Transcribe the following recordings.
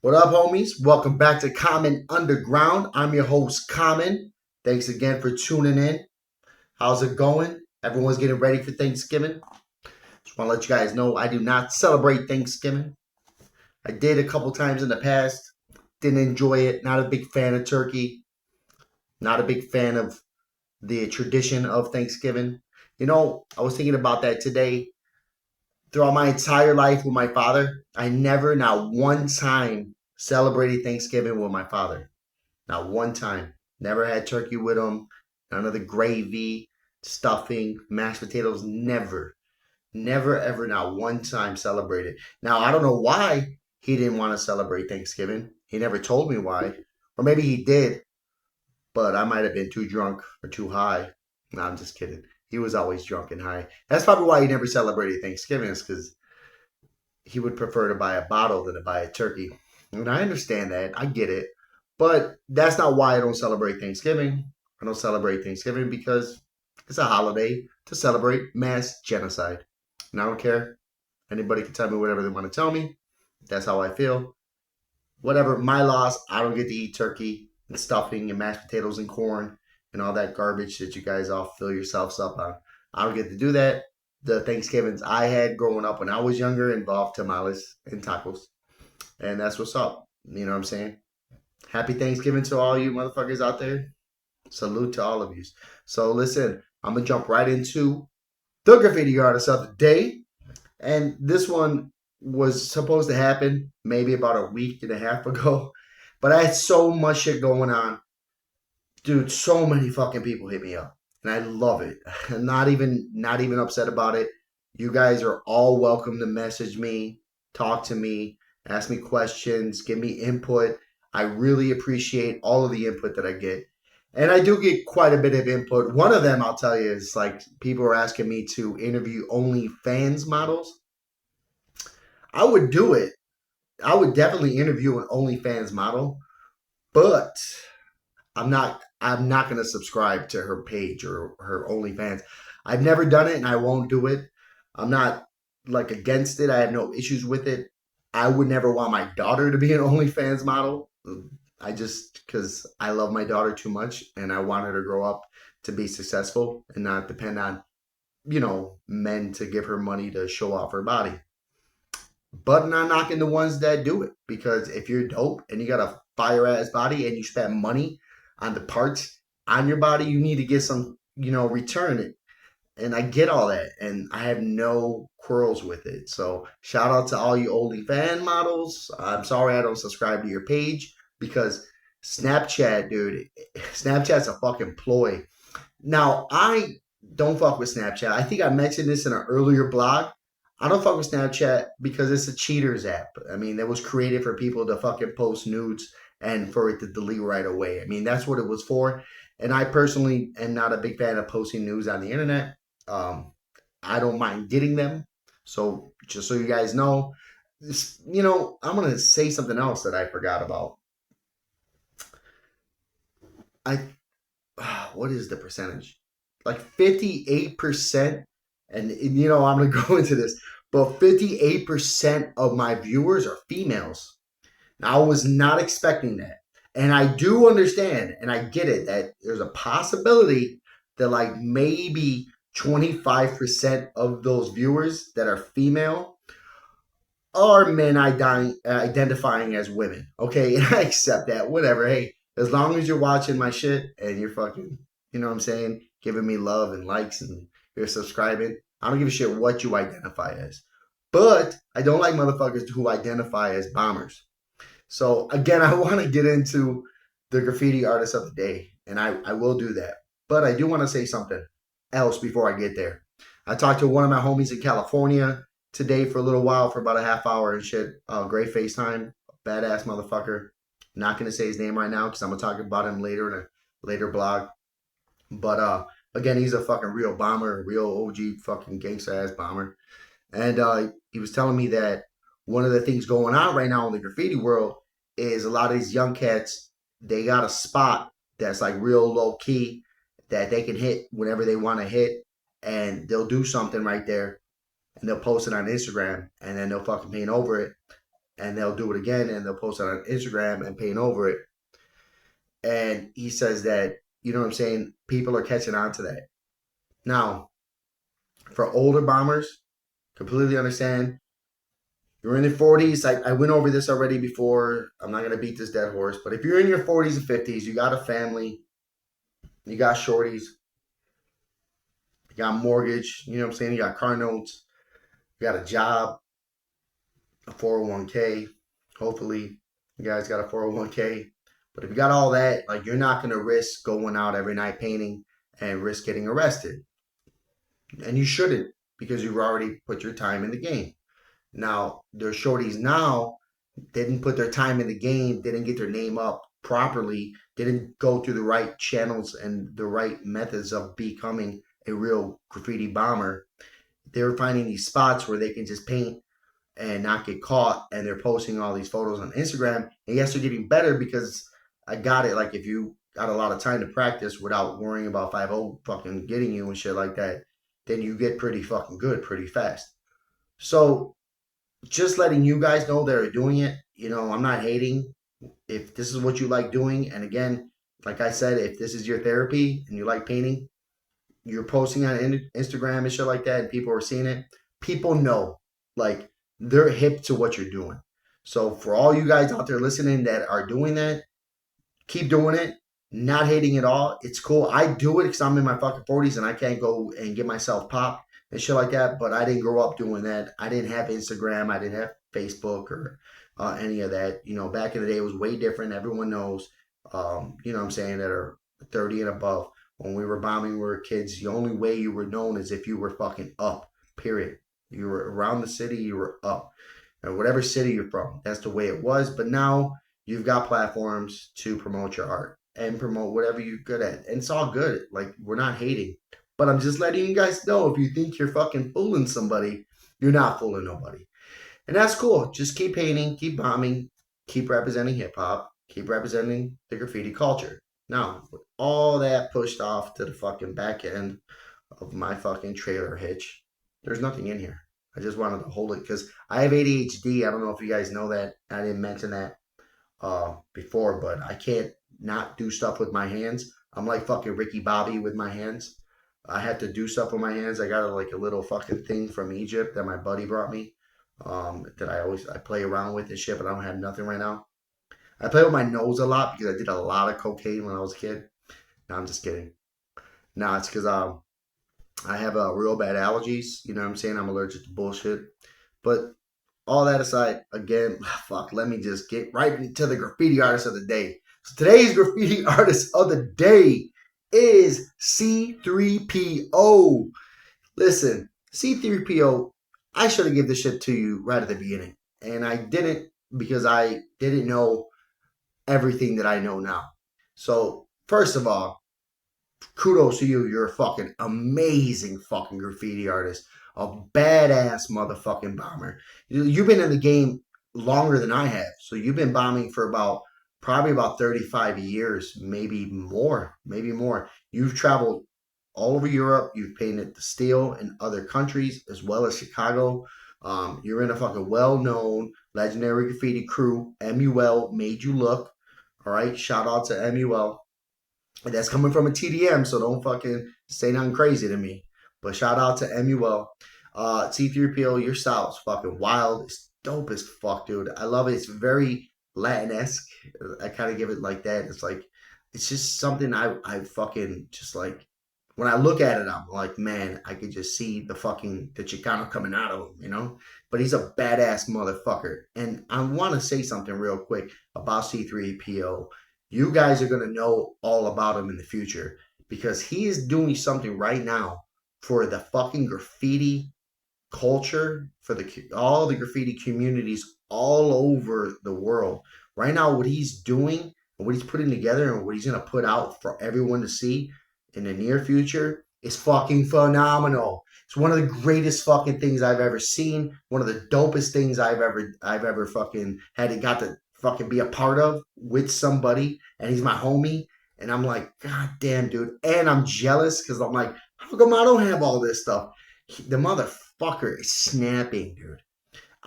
What up, homies? Welcome back to Common Underground. I'm your host, Common. Thanks again for tuning in. How's it going? Everyone's getting ready for Thanksgiving. Just want to let you guys know I do not celebrate Thanksgiving. I did a couple times in the past. Didn't enjoy it. Not a big fan of turkey. Not a big fan of the tradition of Thanksgiving. I was thinking about that today. Throughout my entire life with my father, I never, not one time, celebrated Thanksgiving with my father. Not one time. Never had turkey with him. None of the gravy, stuffing, mashed potatoes. Never. Never, ever, not one time celebrated. Now, I don't know why he didn't want to celebrate Thanksgiving. He never told me why. Or maybe he did, but I might have been too drunk or too high. No, I'm just kidding. He was always drunk and high. That's probably why he never celebrated Thanksgiving, is because he would prefer to buy a bottle than to buy a turkey. And I understand that. I get it. But that's not why I don't celebrate Thanksgiving. I don't celebrate Thanksgiving because it's a holiday to celebrate mass genocide. And I don't care. Anybody can tell me whatever they want to tell me. That's how I feel. Whatever, my loss. I don't get to eat turkey and stuffing and mashed potatoes and corn and all that garbage that you guys all fill yourselves up on. I don't get to do that. The Thanksgivings I had growing up when I was younger involved tamales and tacos. And that's what's up. You know what I'm saying? Happy Thanksgiving to all you motherfuckers out there. Salute to all of you. So listen, I'm going to jump right into the graffiti artist of the day. And this one was supposed to happen maybe about a week and a half ago. But I had so much shit going on. Dude, so many fucking people hit me up. And I love it. I'm not even upset about it. You guys are all welcome to message me, talk to me, ask me questions, give me input. I really appreciate all of the input that I get. And I do get quite a bit of input. One of them, I'll tell you, is like people are asking me to interview OnlyFans models. I would do it. I would definitely interview an OnlyFans model, but I'm not going to subscribe to her page or her OnlyFans. I've never done it and I won't do it. I'm not like against it. I have no issues with it. I would never want my daughter to be an OnlyFans model. I just, because I love my daughter too much and I want her to grow up to be successful and not depend on, men to give her money to show off her body. But I'm not knocking the ones that do it, because if you're dope and you got a fire ass body and you spend money on the parts on your body, you need to get some, return. And I get all that, and I have no quarrels with it. So shout out to all you OnlyFans models. I'm sorry I don't subscribe to your page because Snapchat, dude, Snapchat's a fucking ploy. Now, I don't fuck with Snapchat. I think I mentioned this in an earlier blog. I don't fuck with Snapchat because it's a cheaters app. I mean, it was created for people to fucking post nudes and for it to delete right away. I mean, that's what it was for. And I personally am not a big fan of posting news on the internet. I don't mind getting them. So just so you guys know, I'm going to say something else that I forgot about. What is the percentage? Like 58%. And, I'm going to go into this, but 58% of my viewers are females. Now, I was not expecting that. And I do understand, and I get it, that there's a possibility that like maybe 25% of those viewers that are female are men identifying as women. Okay, and I accept that. Whatever. Hey, as long as you're watching my shit and you're fucking, you know what I'm saying, giving me love and likes and you're subscribing, I don't give a shit what you identify as. But I don't like motherfuckers who identify as bombers. So again, I want to get into the graffiti artist of the day, and I will do that. But I do want to say something else before I get there. I talked to one of my homies in California today for a little while, for about a half hour and shit. Great FaceTime, badass motherfucker. Not going to say his name right now because I'm going to talk about him later in a later blog. But again, he's a fucking real bomber, a real OG fucking gangster ass bomber. And he was telling me that one of the things going on right now in the graffiti world is a lot of these young cats, they got a spot that's like real low key that they can hit whenever they want to hit, and they'll do something right there and they'll post it on Instagram and then they'll fucking paint over it and they'll do it again, and they'll post it on Instagram and paint over it. And he says that, you know what I'm saying, people are catching on to that. Now, for older bombers, completely understand. You're in your 40s. I went over this already before. I'm not going to beat this dead horse. But if you're in your 40s and 50s, you got a family, you got shorties, you got mortgage, you know what I'm saying? You got car notes, you got a job, a 401k. Hopefully, you guys got a 401k. But if you got all that, like, you're not going to risk going out every night painting and risk getting arrested. And you shouldn't, because you've already put your time in the game. Now, their shorties now didn't put their time in the game, didn't get their name up properly, didn't go through the right channels and the right methods of becoming a real graffiti bomber. They're finding these spots where they can just paint and not get caught, and they're posting all these photos on Instagram. And yes, they're getting better, because I got it. Like, if you got a lot of time to practice without worrying about 5-0 fucking getting you and shit like that, then you get pretty fucking good pretty fast. So just letting you guys know they're doing it. You know, I'm not hating. If this is what you like doing, and again, like I said, if this is your therapy and you like painting, you're posting on Instagram and shit like that, and people are seeing it, people know. Like, they're hip to what you're doing. So for all you guys out there listening that are doing that, keep doing it. Not hating at all. It's cool. I do it because I'm in my fucking 40s and I can't go and get myself popped and shit like that. But I didn't grow up doing that. I didn't have Instagram. I didn't have Facebook or any of that. You know, back in the day, it was way different. Everyone knows, you know what I'm saying, that are 30 and above. When we were bombing, we were kids. The only way you were known is if you were fucking up, period. You were around the city, you were up. And whatever city you're from, that's the way it was. But now you've got platforms to promote your art and promote whatever you're good at. And it's all good. Like, we're not hating. But I'm just letting you guys know, if you think you're fucking fooling somebody, you're not fooling nobody. And that's cool. Just keep painting, keep bombing, keep representing hip hop, keep representing the graffiti culture. Now, with all that pushed off to the fucking back end of my fucking trailer hitch, there's nothing in here. I just wanted to hold it because I have ADHD. I don't know if you guys know that. I didn't mention that before, but I can't not do stuff with my hands. I'm like fucking Ricky Bobby with my hands. I have to do stuff with my hands. I got like a little fucking thing from Egypt that my buddy brought me. That I play around with and shit, but I don't have nothing right now. I play with my nose a lot because I did a lot of cocaine when I was a kid. No, I'm just kidding. No, it's because I have real bad allergies. You know what I'm saying? I'm allergic to bullshit. But all that aside, again, fuck, let me just get right into the graffiti artist of the day. So today's graffiti artist of the day is C3PO. Listen, C3PO, I should have given this shit to you right at the beginning. And I didn't, because I didn't know everything that I know now. So, first of all, kudos to you. You're a fucking amazing fucking graffiti artist. A badass motherfucking bomber. You've been in the game longer than I have. So you've been bombing for probably about 35 years, maybe more. You've traveled all over Europe. You've painted the steel in other countries as well as Chicago. You're in a fucking well-known legendary graffiti crew. MUL made you look. All right. Shout out to MUL. And that's coming from a TDM, so don't fucking say nothing crazy to me. But shout out to MUL. C3PO, your style is fucking wild. It's dope as fuck, dude. I love it. It's very Latin-esque. I kind of give it like that. It's like, it's just something I fucking just like, when I look at it, I'm like, man, I could just see the Chicano coming out of him, you know? But he's a badass motherfucker. And I want to say something real quick about C3PO. You guys are going to know all about him in the future because he is doing something right now for the fucking graffiti culture, for all the graffiti communities all over the world. Right now, what he's doing and what he's putting together and what he's going to put out for everyone to see in the near future is fucking phenomenal. It's one of the greatest fucking things I've ever seen. One of the dopest things I've ever fucking got to fucking be a part of with somebody, and he's my homie, and I'm like, god damn, dude. And I'm jealous because I'm like, how come I don't have all this stuff? The motherfucker is snapping, dude.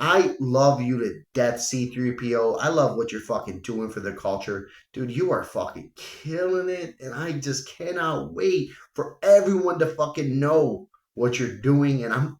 I love you to death, C3PO. I love what you're fucking doing for the culture. Dude, you are fucking killing it. And I just cannot wait for everyone to fucking know what you're doing. And I'm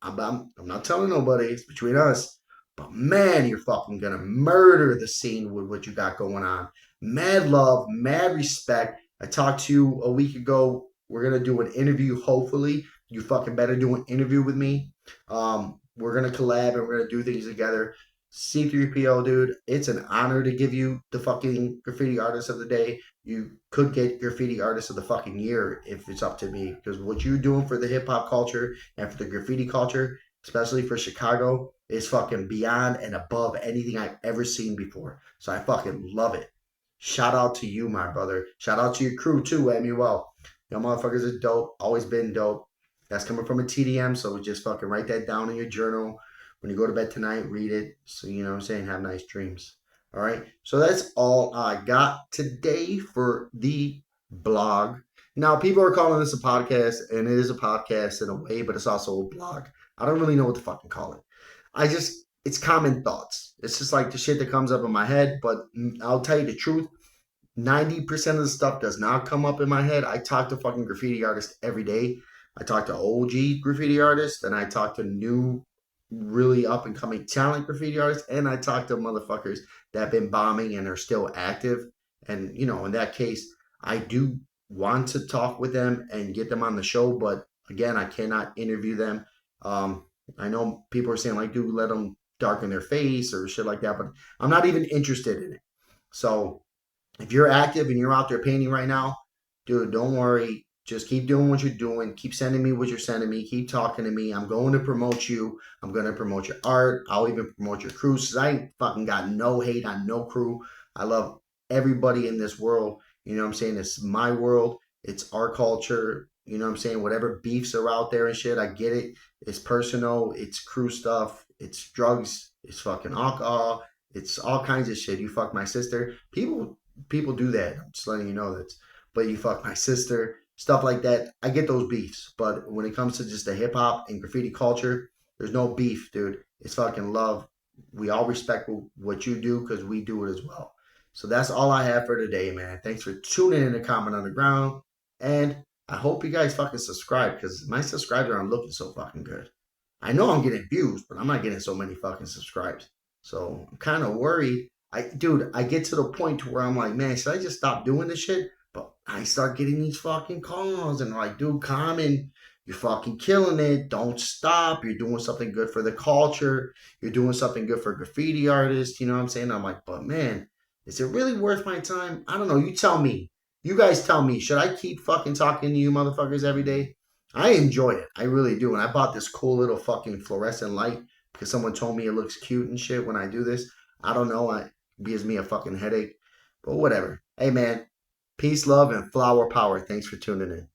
not telling nobody. It's between us. But man, you're fucking gonna murder the scene with what you got going on. Mad love, mad respect. I talked to you a week ago. We're gonna do an interview, hopefully. You fucking better do an interview with me. We're gonna collab and we're gonna do things together. C3PO, dude, it's an honor to give you the fucking graffiti artist of the day. You could get graffiti artist of the fucking year if it's up to me. Because what you're doing for the hip hop culture and for the graffiti culture, especially for Chicago, is fucking beyond and above anything I've ever seen before. So I fucking love it. Shout out to you, my brother. Shout out to your crew too, Emuel. Y'all motherfuckers are dope. Always been dope. That's coming from a TDM, so just fucking write that down in your journal. When you go to bed tonight, read it. So, you know what I'm saying? Have nice dreams. All right. So that's all I got today for the blog. Now, people are calling this a podcast, and it is a podcast in a way, but it's also a blog. I don't really know what to fucking call it. It's common thoughts. It's just like the shit that comes up in my head, but I'll tell you the truth. 90% of the stuff does not come up in my head. I talk to fucking graffiti artists every day. I talk to OG graffiti artists, and I talk to new, really up and coming talent graffiti artists, and I talk to motherfuckers that have been bombing and are still active. And, you know, in that case, I do want to talk with them and get them on the show, but again, I cannot interview them. I know people are saying, like, dude, let them darken their face or shit like that, but I'm not even interested in it. So, if you're active and you're out there painting right now, dude, don't worry. Just keep doing what you're doing. Keep sending me what you're sending me. Keep talking to me. I'm going to promote you. I'm going to promote your art. I'll even promote your crew. Cause I ain't fucking got no hate on no crew. I love everybody in this world. You know what I'm saying? It's my world. It's our culture. You know what I'm saying? Whatever beefs are out there and shit, I get it. It's personal. It's crew stuff. It's drugs. It's fucking alcohol. It's all kinds of shit. You fuck my sister. People do that. I'm just letting you know that. But you fuck my sister, stuff like that. I get those beefs. But when it comes to just the hip hop and graffiti culture, there's no beef, dude. It's fucking love. We all respect what you do because we do it as well. So that's all I have for today, man. Thanks for tuning in to Comment Underground. And I hope you guys fucking subscribe because my subscribers aren't looking so fucking good. I know I'm getting views, but I'm not getting so many fucking subscribes. So I'm kind of worried. I get to the point to where I'm like, man, should I just stop doing this shit? But I start getting these fucking calls and like, dude, Common, you're fucking killing it. Don't stop. You're doing something good for the culture. You're doing something good for graffiti artists. You know what I'm saying? I'm like, but man, is it really worth my time? I don't know. You tell me. You guys tell me. Should I keep fucking talking to you motherfuckers every day? I enjoy it. I really do. And I bought this cool little fucking fluorescent light because someone told me it looks cute and shit when I do this. I don't know. It gives me a fucking headache. But whatever. Hey, man. Peace, love, and flower power. Thanks for tuning in.